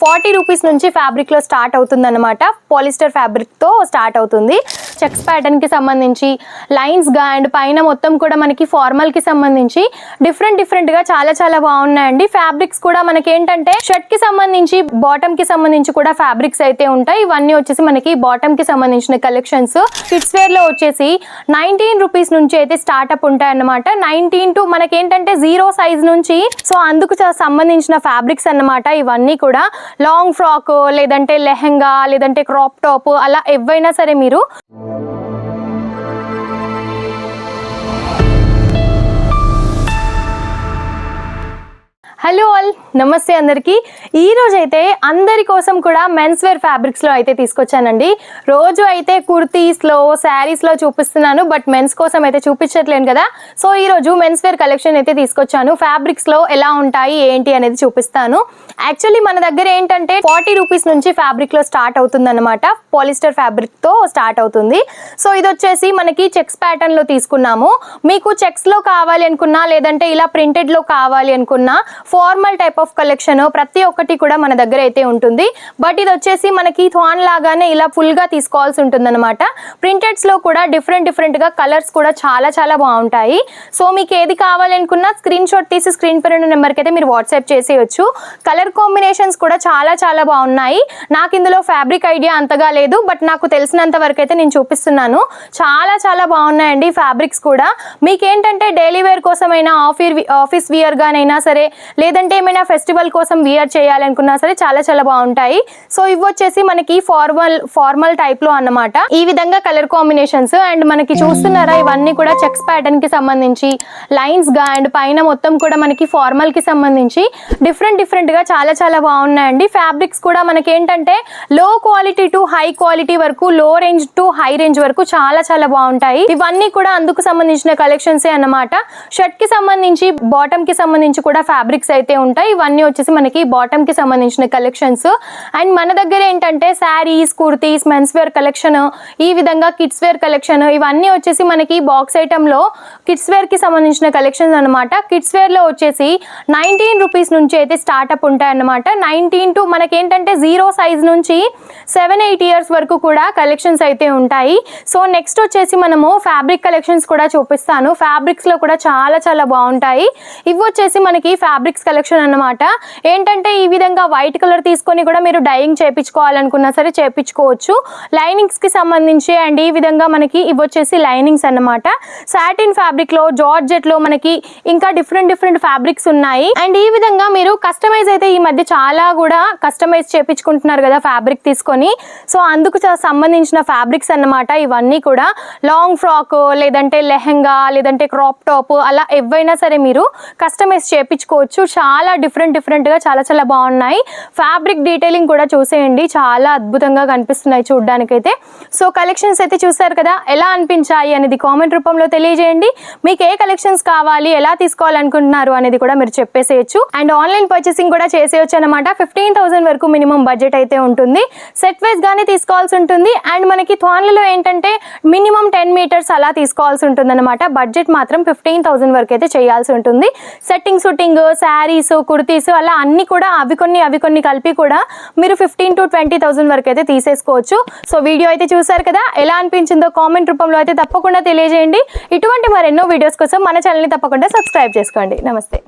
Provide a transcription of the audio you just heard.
40 rupees నుంచి fabric లో start అవుతుంది అన్నమాట. పాలిస్టర్ ఫ్యాబ్రిక్ తో స్టార్ట్ అవుతుంది. చెక్స్ ప్యాటర్న్ కి సంబంధించి లైన్స్ గా అండ్ పైన మొత్తం కూడా మనకి ఫార్మల్ కి సంబంధించి డిఫరెంట్ గా చాలా బాగున్నాయండి. ఫ్యాబ్రిక్స్ కూడా మనకి ఏంటంటే షర్ట్ కి సంబంధించి బాటమ్ కి సంబంధించి కూడా ఫ్యాబ్రిక్స్ అయితే ఉంటాయి. ఇవన్నీ వచ్చేసి మనకి బాటమ్ కి సంబంధించిన కలెక్షన్స్. కిడ్స్ వేర్ లో వచ్చేసి 19 రూపీస్ నుంచి అయితే స్టార్ట్అప్ ఉంటాయి అన్నమాట. 19 టు మనకి ఏంటంటే 0 సైజ్ నుంచి, సో అందుకు సంబంధించిన ఫ్యాబ్రిక్స్ అన్నమాట. ఇవన్నీ కూడా లాంగ్ ఫ్రాక్ లేదంటే లెహెంగా లేదంటే క్రాప్ టాప్ అలా ఏవైనా సరే మీరు హలో ఆల్, నమస్తే అందరికీ. ఈ రోజు అయితే అందరి కోసం కూడా మెన్స్ వేర్ ఫ్యాబ్రిక్స్ లో అయితే తీసుకొచ్చానండి. రోజు అయితే కుర్తీస్ లో శారీస్ లో చూపిస్తున్నాను, బట్ మెన్స్ కోసం అయితే చూపించట్లేను కదా. సో ఈ రోజు మెన్స్ వేర్ కలెక్షన్ అయితే తీసుకొచ్చాను. ఫ్యాబ్రిక్స్ లో ఎలా ఉంటాయి ఏంటి అనేది చూపిస్తాను. యాక్చువల్లీ మన దగ్గర ఏంటంటే 40 రూపీస్ నుంచి ఫ్యాబ్రిక్ లో స్టార్ట్ అవుతుంది అనమాట. పాలిస్టర్ ఫ్యాబ్రిక్ తో స్టార్ట్ అవుతుంది. సో ఇది వచ్చేసి మనకి చెక్స్ ప్యాటర్న్ లో తీసుకున్నాము. మీకు చెక్స్ లో కావాలి అనుకున్నా లేదంటే ఇలా ప్రింటెడ్ లో కావాలి అనుకున్నా ఫార్మల్ టైప్ ఆఫ్ కలెక్షన్ ప్రతి ఒక్కటి కూడా మన దగ్గర అయితే ఉంటుంది. బట్ ఇది వచ్చేసి మనకి థాన్ లాగానే ఇలా ఫుల్ గా తీసుకోవాల్సి ఉంటుంది అనమాట. ప్రింటెడ్స్ లో కూడా డిఫరెంట్ గా కలర్స్ కూడా చాలా బాగుంటాయి. సో మీకు ఏది కావాలనుకున్నా స్క్రీన్ షాట్ తీసి స్క్రీన్ పైన ఉన్న నెంబర్కి అయితే మీరు వాట్సాప్ చేసేయచ్చు. కలర్ కాంబినేషన్స్ కూడా చాలా బాగున్నాయి. నాకు ఇందులో ఫ్యాబ్రిక్ ఐడియా అంతగా లేదు, బట్ నాకు తెలిసినంత వరకు అయితే నేను చూపిస్తున్నాను. చాలా బాగున్నాయండి ఫ్యాబ్రిక్స్ కూడా. మీకు ఏంటంటే డైలీ వేర్ కోసమైనా ఆఫీస్ వియర్ గానైనా సరే లేదంటే ఏమైనా ఫెస్టివల్ కోసం వియర్ చేయాలనుకున్నా సరే చాలా బాగుంటాయి. సో ఇవి వచ్చేసి మనకి ఫార్మల్ టైప్ లో అన్నమాట. ఈ విధంగా కలర్ కాంబినేషన్స్ అండ్ మనకి చూస్తున్నారా ఇవన్నీ కూడా చెక్స్ ప్యాటర్న్ కి సంబంధించి లైన్స్ గా అండ్ పైన మొత్తం కూడా మనకి ఫార్మల్ కి సంబంధించి డిఫరెంట్ గా చాలా బాగున్నాయండి. ఫ్యాబ్రిక్స్ కూడా మనకి ఏంటంటే లో క్వాలిటీ టు హై క్వాలిటీ వరకు, లో రేంజ్ టు హై రేంజ్ వరకు చాలా బాగుంటాయి. ఇవన్నీ కూడా అందుకు సంబంధించిన కలెక్షన్స్ అన్నమాట. షర్ట్ కి సంబంధించి బాటమ్ కి సంబంధించి కూడా ఫ్యాబ్రిక్స్ అయితే ఉంటాయి. ఇవన్నీ వచ్చేసి మనకి బాటమ్ కి సంబంధించిన కలెక్షన్స్. అండ్ మన దగ్గర ఏంటంటే saris, kurtis, men's wear collection, ఈ విధంగా కిడ్స్ వేర్ కలెక్షన్, ఇవన్నీ వచ్చేసి మనకి బాక్స్ ఐటమ్ లో కిడ్స్ వేర్ కి సంబంధించిన కలెక్షన్స్ అనమాట. కిడ్స్ వేర్ లో వచ్చేసి 19 రూపీస్ నుంచి అయితే స్టార్ట్అప్ ఉంటాయి అన్నమాట. 19 టు మనకి ఏంటంటే 0 సైజ్ నుంచి 7-8 ఇయర్స్ వరకు కూడా కలెక్షన్స్ అయితే ఉంటాయి. సో నెక్స్ట్ వచ్చేసి మనము ఫ్యాబ్రిక్ కలెక్షన్స్ కూడా చూపిస్తాను. ఫ్యాబ్రిక్స్ లో కూడా చాలా బాగుంటాయి. ఇవి వచ్చేసి మనకి ఫ్యాబ్రిక్స్ కలెక్షన్ అన్నమాట. ఏంటంటే ఈ విధంగా వైట్ కలర్ తీసుకొని కూడా మీరు డైయింగ్ చేయించుకోవాలనుకున్నా సరే చేయించుకోవచ్చు. లైనింగ్స్ కి సంబంధించి అండ్ ఈ విధంగా మనకి ఇవి వచ్చేసి లైనింగ్స్ అన్నమాట. సాటిన్ ఫ్యాబ్రిక్ లో, జార్జెట్ లో మనకి ఇంకా డిఫరెంట్ ఫ్యాబ్రిక్స్ ఉన్నాయి. అండ్ ఈ విధంగా మీరు కస్టమైజ్ అయితే ఈ మధ్య చాలా కూడా కస్టమైజ్ చేయించుకుంటున్నారు కదా ఫ్యాబ్రిక్ తీసుకొని. సో అందుకు సంబంధించిన ఫ్యాబ్రిక్స్ అన్నమాట. ఇవన్నీ కూడా లాంగ్ ఫ్రాక్ లేదంటే లెహెంగా లేదంటే క్రాప్ టాప్ అలా ఏవైనా సరే మీరు కస్టమైజ్ చేయించుకోవచ్చు. చాలా డిఫరెంట్ గా చాలా బాగున్నాయి. ఫ్యాబ్రిక్ డీటెయిలింగ్ కూడా చూసేయండి, చాలా అద్భుతంగా కనిపిస్తున్నాయి చూడడానికైతే. సో కలెక్షన్స్ అయితే చూసారు కదా, ఎలా అనిపించాయి అనేది కామెంట్ రూపంలో తెలియజేయండి. మీకు ఏ కలెక్షన్స్ కావాలి, ఎలా తీసుకోవాలనుకుంటున్నారు అనేది కూడా మీరు చెప్పేసేయచ్చు. అండ్ ఆన్లైన్ పర్చేసింగ్ కూడా చేసేయచ్చు అనమాట. 15,000 వరకు మినిమం బడ్జెట్ అయితే ఉంటుంది. సెట్ వైజ్ గానే తీసుకోవాల్సి ఉంటుంది. అండ్ మనకి థాన్లలో ఏంటంటే మినిమం 10 మీటర్స్ అలా తీసుకోవాల్సి ఉంటుంది అనమాట. బడ్జెట్ మాత్రం 15,000 వరకు అయితే చేయాల్సి ఉంటుంది. సెట్టింగ్ షూటింగ్, శారీస్, కుర్తీస్ అలా అన్ని కూడా అవి కొన్ని కలిపి కూడా మీరు 15,000 to 20,000 వరకు అయితే తీసేసుకోవచ్చు. సో వీడియో అయితే చూసారు కదా, ఎలా అనిపించిందో కామెంట్ రూపంలో అయితే తప్పకుండా తెలియజేయండి. ఇటువంటి మరెన్నో వీడియోస్ కోసం మన ఛానల్ని తప్పకుండా సబ్స్క్రైబ్ చేసుకోండి. నమస్తే.